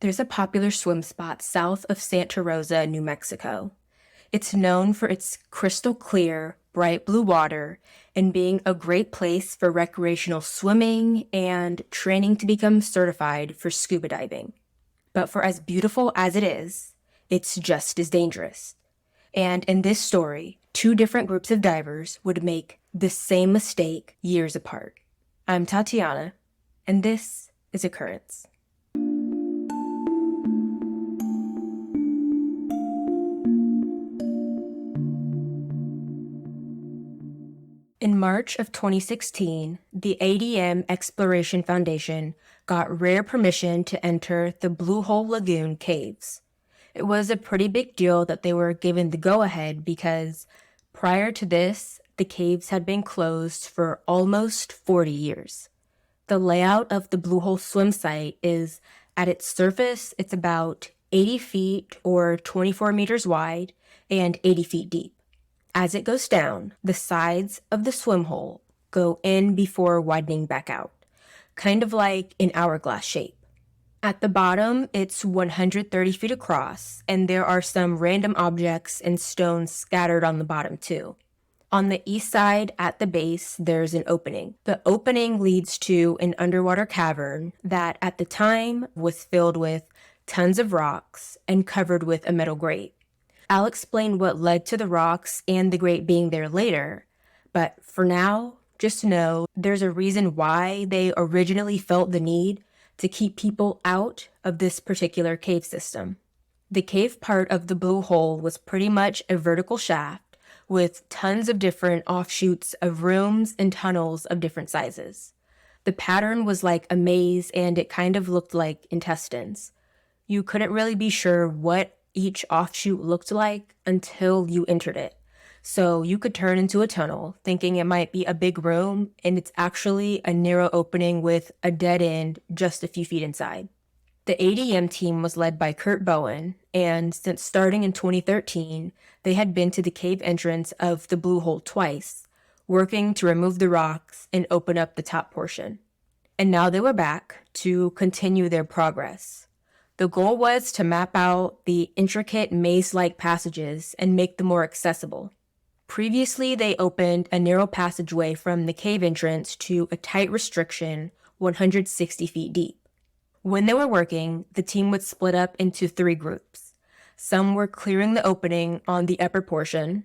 There's a popular swim spot south of Santa Rosa, New Mexico. It's known for its crystal clear, bright blue water and being a great place for recreational swimming and training to become certified for scuba diving. But for as beautiful as it is, it's just as dangerous. And in this story, two different groups of divers would make the same mistake years apart. I'm Tatiana, and this is Occurrence. In March of 2016, the ADM Exploration Foundation got rare permission to enter the Blue Hole Lagoon caves. It was a pretty big deal that they were given the go-ahead because prior to this, the caves had been closed for almost 40 years. The layout of the Blue Hole swim site is, at its surface, it's about 80 feet or 24 meters wide and 80 feet deep. As it goes down, the sides of the swim hole go in before widening back out, kind of like an hourglass shape. At the bottom, it's 130 feet across, and there are some random objects and stones scattered on the bottom too. On the east side, at the base, there's an opening. The opening leads to an underwater cavern that at the time was filled with tons of rocks and covered with a metal grate. I'll explain what led to the rocks and the grate being there later, but for now, just know there's a reason why they originally felt the need to keep people out of this particular cave system. The cave part of the Blue Hole was pretty much a vertical shaft with tons of different offshoots of rooms and tunnels of different sizes. The pattern was like a maze and it kind of looked like intestines. You couldn't really be sure what each offshoot looked like until you entered it. So you could turn into a tunnel thinking it might be a big room, and it's actually a narrow opening with a dead end just a few feet inside. The ADM team was led by Kurt Bowen, and since starting in 2013, they had been to the cave entrance of the Blue Hole twice, working to remove the rocks and open up the top portion. And now they were back to continue their progress. The goal was to map out the intricate maze-like passages and make them more accessible. Previously, they opened a narrow passageway from the cave entrance to a tight restriction 160 feet deep. When they were working, the team would split up into three groups. Some were clearing the opening on the upper portion,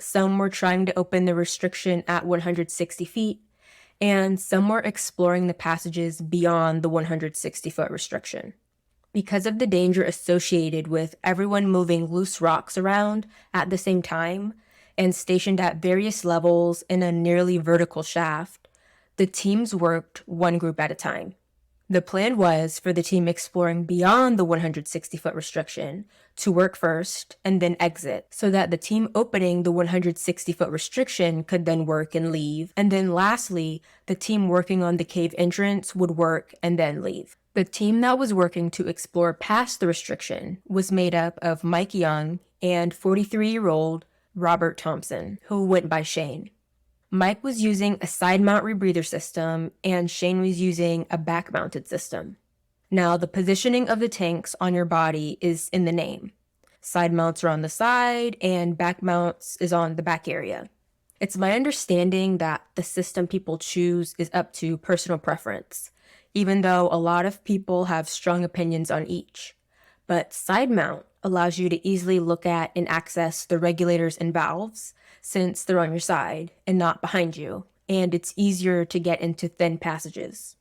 some were trying to open the restriction at 160 feet, and some were exploring the passages beyond the 160-foot restriction. Because of the danger associated with everyone moving loose rocks around at the same time and stationed at various levels in a nearly vertical shaft, the teams worked one group at a time. The plan was for the team exploring beyond the 160-foot restriction to work first and then exit, so that the team opening the 160-foot restriction could then work and leave, and then lastly, the team working on the cave entrance would work and then leave. The team that was working to explore past the restriction was made up of Mike Young and 43-year-old Robert Thompson, who went by Shane. Mike was using a side-mount rebreather system, and Shane was using a back-mounted system. Now, the positioning of the tanks on your body is in the name. Side mounts are on the side, and back mounts is on the back area. It's my understanding that the system people choose is up to personal preference, even though a lot of people have strong opinions on each. But side mount allows you to easily look at and access the regulators and valves, since they're on your side and not behind you, and it's easier to get into thin passages.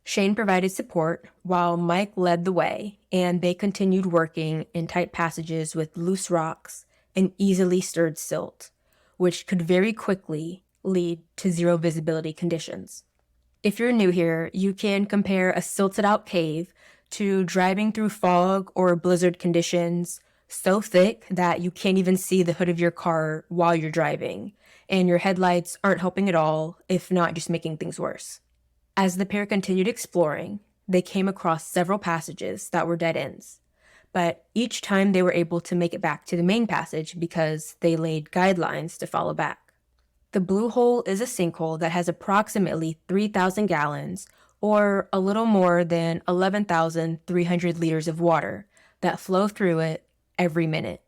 Shane provided support while Mike led the way, and they continued working in tight passages with loose rocks and easily stirred silt, which could very quickly lead to zero visibility conditions. If you're new here, you can compare a silted out cave to driving through fog or blizzard conditions so thick that you can't even see the hood of your car while you're driving, and your headlights aren't helping at all, if not just making things worse. As the pair continued exploring, they came across several passages that were dead ends, but each time they were able to make it back to the main passage because they laid guidelines to follow back. The Blue Hole is a sinkhole that has approximately 3,000 gallons or a little more than 11,300 liters of water that flow through it every minute.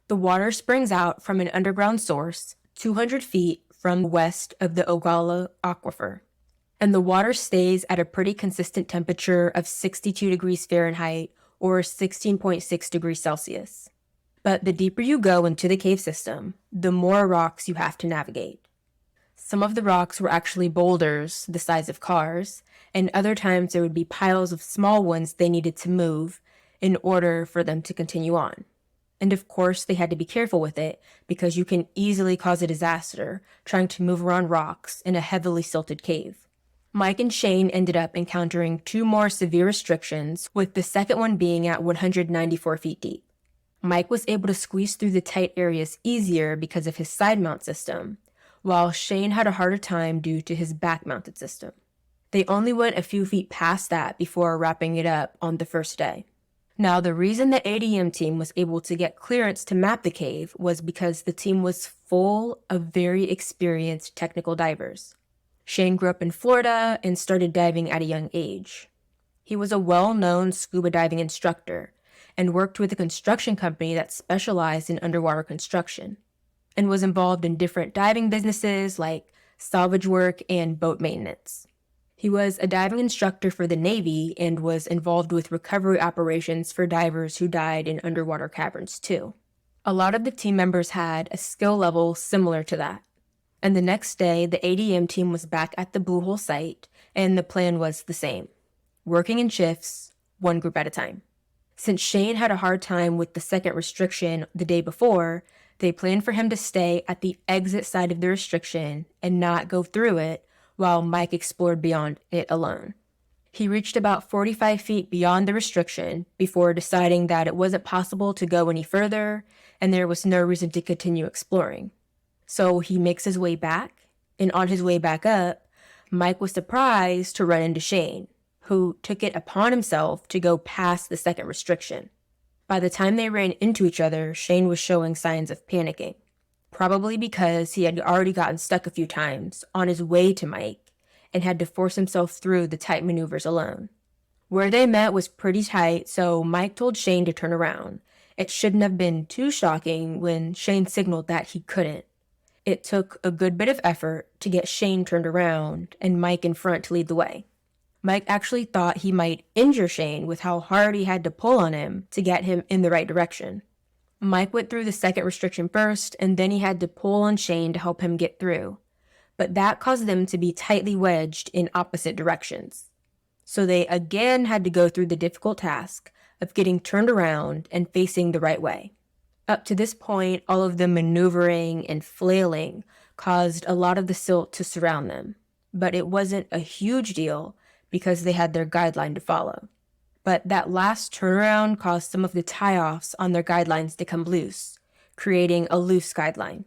The water springs out from an underground source 200 feet from west of the Ogala Aquifer, and the water stays at a pretty consistent temperature of 62 degrees Fahrenheit or 16.6 degrees Celsius. But the deeper you go into the cave system, the more rocks you have to navigate. Some of the rocks were actually boulders the size of cars, and other times there would be piles of small ones they needed to move in order for them to continue on. And of course, they had to be careful with it because you can easily cause a disaster trying to move around rocks in a heavily silted cave. Mike and Shane ended up encountering 2 more severe restrictions, with the second one being at 194 feet deep. Mike was able to squeeze through the tight areas easier because of his side mount system, while Shane had a harder time due to his back mounted system. They only went a few feet past that before wrapping it up on the first day. Now, the reason the ADM team was able to get clearance to map the cave was because the team was full of very experienced technical divers. Shane grew up in Florida and started diving at a young age. He was a well-known scuba diving instructor and worked with a construction company that specialized in underwater construction, and was involved in different diving businesses like salvage work and boat maintenance. He was a diving instructor for the Navy and was involved with recovery operations for divers who died in underwater caverns too. A lot of the team members had a skill level similar to that. And the next day, the ADM team was back at the Blue Hole site, and the plan was the same: working in shifts, one group at a time. Since Shane had a hard time with the second restriction the day before, they planned for him to stay at the exit side of the restriction and not go through it while Mike explored beyond it alone. He reached about 45 feet beyond the restriction before deciding that it wasn't possible to go any further and there was no reason to continue exploring. So he makes his way back, and on his way back up, Mike was surprised to run into Shane, who took it upon himself to go past the second restriction. By the time they ran into each other, Shane was showing signs of panicking, probably because he had already gotten stuck a few times on his way to Mike and had to force himself through the tight maneuvers alone. Where they met was pretty tight, so Mike told Shane to turn around. It shouldn't have been too shocking when Shane signaled that he couldn't. It took a good bit of effort to get Shane turned around and Mike in front to lead the way. Mike actually thought he might injure Shane with how hard he had to pull on him to get him in the right direction. Mike went through the second restriction first, and then he had to pull on Shane to help him get through. But that caused them to be tightly wedged in opposite directions. So they again had to go through the difficult task of getting turned around and facing the right way. Up to this point, all of the maneuvering and flailing caused a lot of the silt to surround them. But it wasn't a huge deal because they had their guideline to follow. But that last turnaround caused some of the tie-offs on their guidelines to come loose, creating a loose guideline.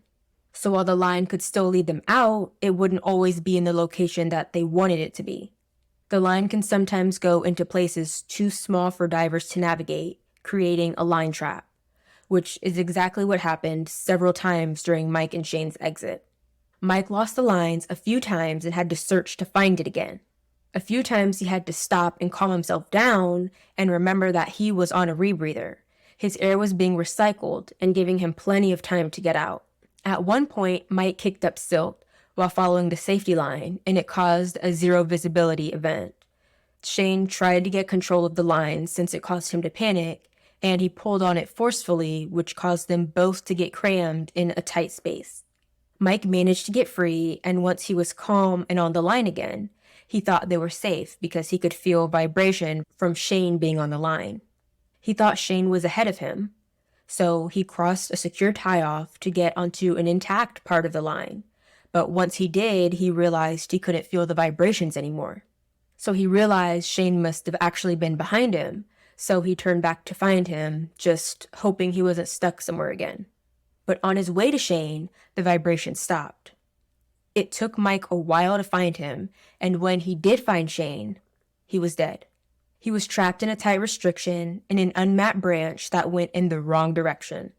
So while the line could still lead them out, it wouldn't always be in the location that they wanted it to be. The line can sometimes go into places too small for divers to navigate, creating a line trap, which is exactly what happened several times during Mike and Shane's exit. Mike lost the lines a few times and had to search to find it again. A few times he had to stop and calm himself down and remember that he was on a rebreather. His air was being recycled and giving him plenty of time to get out. At one point, Mike kicked up silt while following the safety line, and it caused a zero visibility event. Shane tried to get control of the line since it caused him to panic, and he pulled on it forcefully, which caused them both to get crammed in a tight space. Mike managed to get free, and once he was calm and on the line again, he thought they were safe because he could feel vibration from Shane being on the line. He thought Shane was ahead of him, so he crossed a secure tie-off to get onto an intact part of the line. But once he did, he realized he couldn't feel the vibrations anymore. So he realized Shane must have actually been behind him, so he turned back to find him, just hoping he wasn't stuck somewhere again. But on his way to Shane, the vibration stopped. It took Mike a while to find him, and when he did find Shane, he was dead. He was trapped in a tight restriction in an unmapped branch that went in the wrong direction.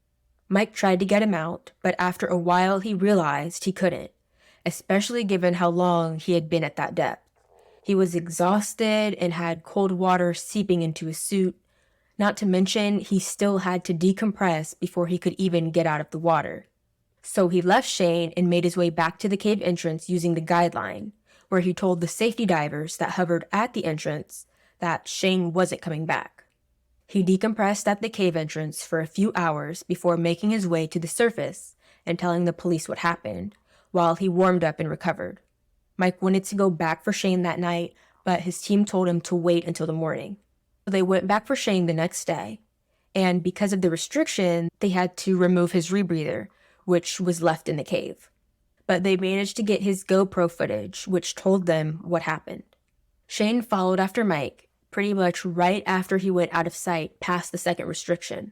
Mike tried to get him out, but after a while he realized he couldn't, especially given how long he had been at that depth. He was exhausted and had cold water seeping into his suit. Not to mention, he still had to decompress before he could even get out of the water. So he left Shane and made his way back to the cave entrance using the guideline, where he told the safety divers that hovered at the entrance that Shane wasn't coming back. He decompressed at the cave entrance for a few hours before making his way to the surface and telling the police what happened, while he warmed up and recovered. Mike wanted to go back for Shane that night, but his team told him to wait until the morning. So they went back for Shane the next day, and because of the restriction, they had to remove his rebreather, which was left in the cave. But they managed to get his GoPro footage, which told them what happened. Shane followed after Mike, pretty much right after he went out of sight past the second restriction.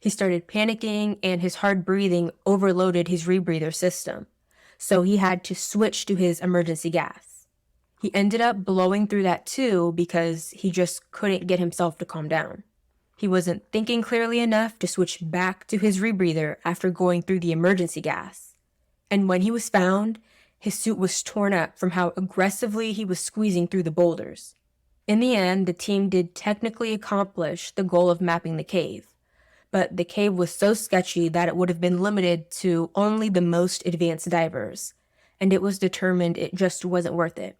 He started panicking, and his hard breathing overloaded his rebreather system, so he had to switch to his emergency gas. He ended up blowing through that too because he just couldn't get himself to calm down. He wasn't thinking clearly enough to switch back to his rebreather after going through the emergency gas. And when he was found, his suit was torn up from how aggressively he was squeezing through the boulders. In the end, the team did technically accomplish the goal of mapping the cave, but the cave was so sketchy that it would have been limited to only the most advanced divers, and it was determined it just wasn't worth it,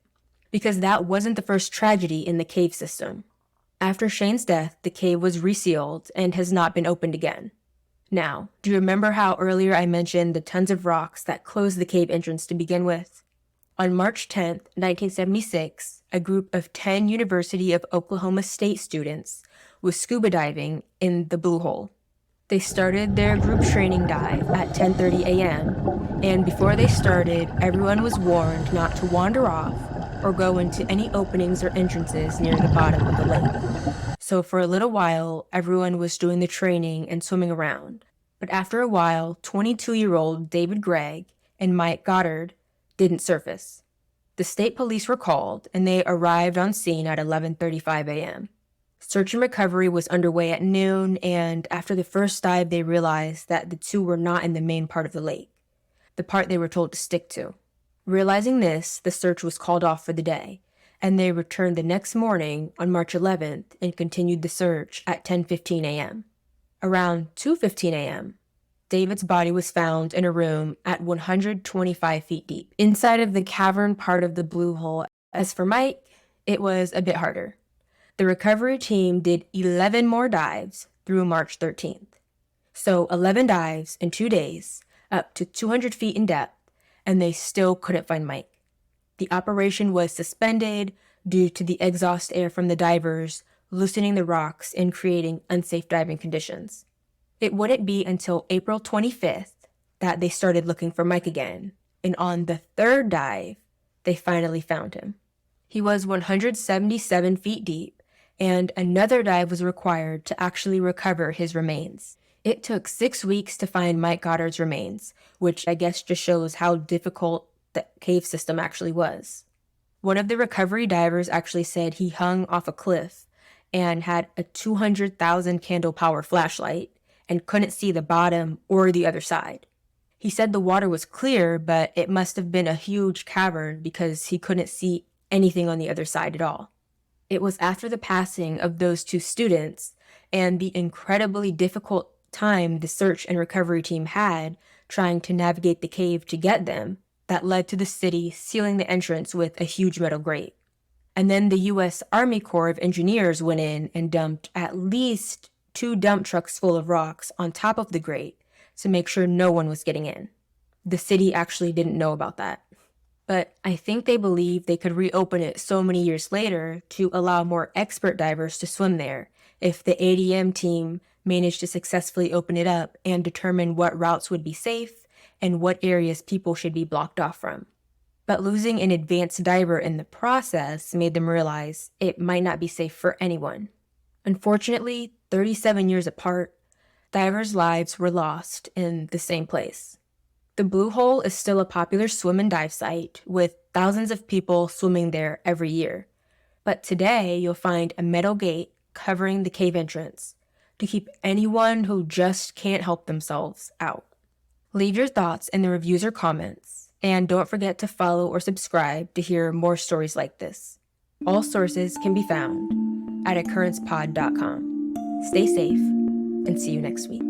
because that wasn't the first tragedy in the cave system. After Shane's death, the cave was resealed and has not been opened again. Now, do you remember how earlier I mentioned the tons of rocks that closed the cave entrance to begin with? On March 10th, 1976, a group of 10 University of Oklahoma State students was scuba diving in the Blue Hole. They started their group training dive at 10:30 a.m., and before they started, everyone was warned not to wander off or go into any openings or entrances near the bottom of the lake. So for a little while, everyone was doing the training and swimming around. But after a while, 22-year-old David Gregg and Mike Goddard didn't surface. The state police were called, and they arrived on scene at 11:35 a.m. Search and recovery was underway at noon, and after the first dive, they realized that the two were not in the main part of the lake, the part they were told to stick to. Realizing this, the search was called off for the day, and they returned the next morning on March 11th and continued the search at 10:15 a.m. Around 2:15 a.m., David's body was found in a room at 125 feet deep, inside of the cavern part of the Blue Hole. As for Mike, it was a bit harder. The recovery team did 11 more dives through March 13th. So 11 dives in 2 days, up to 200 feet in depth, and they still couldn't find Mike. The operation was suspended due to the exhaust air from the divers loosening the rocks and creating unsafe diving conditions. It wouldn't be until April 25th that they started looking for Mike again, and on the third dive, they finally found him. He was 177 feet deep, and another dive was required to actually recover his remains. It took 6 weeks to find Mike Goddard's remains, which I guess just shows how difficult the cave system actually was. One of the recovery divers actually said he hung off a cliff and had a 200,000 candle power flashlight and couldn't see the bottom or the other side. He said the water was clear, but it must have been a huge cavern because he couldn't see anything on the other side at all. It was after the passing of those two students and the incredibly difficult time the search and recovery team had trying to navigate the cave to get them that led to the city sealing the entrance with a huge metal grate. And then the U.S. Army Corps of Engineers went in and dumped at least 2 dump trucks full of rocks on top of the grate to make sure no one was getting in. The city actually didn't know about that. But I think they believed they could reopen it so many years later to allow more expert divers to swim there if the ADM team managed to successfully open it up and determine what routes would be safe and what areas people should be blocked off from. But losing an advanced diver in the process made them realize it might not be safe for anyone. Unfortunately, 37 years apart, divers' lives were lost in the same place. The Blue Hole is still a popular swim and dive site, with thousands of people swimming there every year. But today, you'll find a metal gate covering the cave entrance to keep anyone who just can't help themselves out. Leave your thoughts in the reviews or comments, and don't forget to follow or subscribe to hear more stories like this. All sources can be found at occurrencepod.com. Stay safe and see you next week.